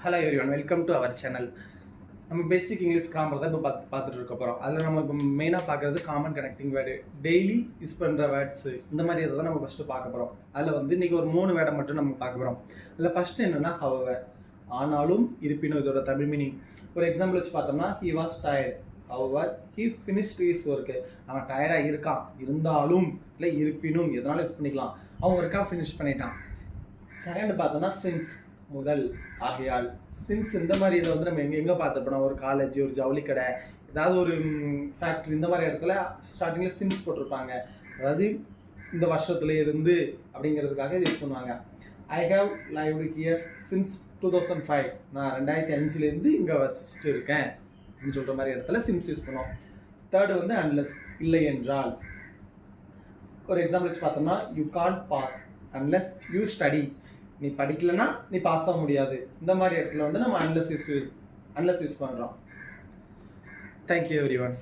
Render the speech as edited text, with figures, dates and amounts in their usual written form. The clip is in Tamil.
Hello everyone, welcome to our channel. நம்ம பேசிக் இங்கிலீஷ் கிராமர் தான் இப்போ பார்த்துட்டு இருக்க போகிறோம். அதில் நம்ம இப்போ மெயினாக பார்க்குறது common connecting word, daily use பண்ணுற வேர்ட்ஸு, இந்த மாதிரி இதை தான் நம்ம ஃபஸ்ட்டு பார்க்க போகிறோம். அதில் வந்து இன்றைக்கி ஒரு 3 வேர்டை மட்டும் நம்ம பார்க்க போகிறோம். அதில் ஃபஸ்ட்டு என்னென்னா ஹவவர், ஆனாலும் இருப்பினும். இதோட தமிழ் மீனிங் ஒரு எக்ஸாம்பிள் வச்சு பார்த்தோம்னா, he was tired, however he finished his work. அவன் டயர்டாக இருக்கான், இருந்தாலும் இல்லை இருப்பினும் எதனாலும் யூஸ் பண்ணிக்கலாம். அவன் ஒர்க்காக ஃபினிஷ் பண்ணிட்டான். செகண்ட் பார்த்தோம்னா சின்ஸ், முதல், ஆகையால். சின்ஸ் இந்த மாதிரி இதை வந்து நம்ம எங்கே பார்த்துருப்போம், ஒரு காலேஜ், ஒரு ஜவுளி கடை, ஏதாவது ஒரு ஃபேக்ட்ரி, இந்த மாதிரி இடத்துல ஸ்டார்டிங்கில் சின்ஸ் போட்டிருப்பாங்க. அதாவது இந்த வருஷத்துல இருந்து அப்படிங்கிறதுக்காக யூஸ் பண்ணுவாங்க. I have lived here since 2005, நான் 2005 இங்கே வசிச்சுட்டு இருக்கேன் அப்படின்னு சொல்கிற மாதிரி இடத்துல சின்ஸ் யூஸ் பண்ணுவோம். தேர்டு வந்து அன்லெஸ், இல்லை என்றால். ஒரு எக்ஸாம்பிள் வச்சு பார்த்தோம்னா, you can't pass unless you study. நீ படிக்கலைன்னா நீ பாஸ் ஆக முடியாது. இந்த மாதிரி இடத்துல வந்து நம்ம அன்லெஸ் யூஸ் பண்ணுறோம். Thank you everyone.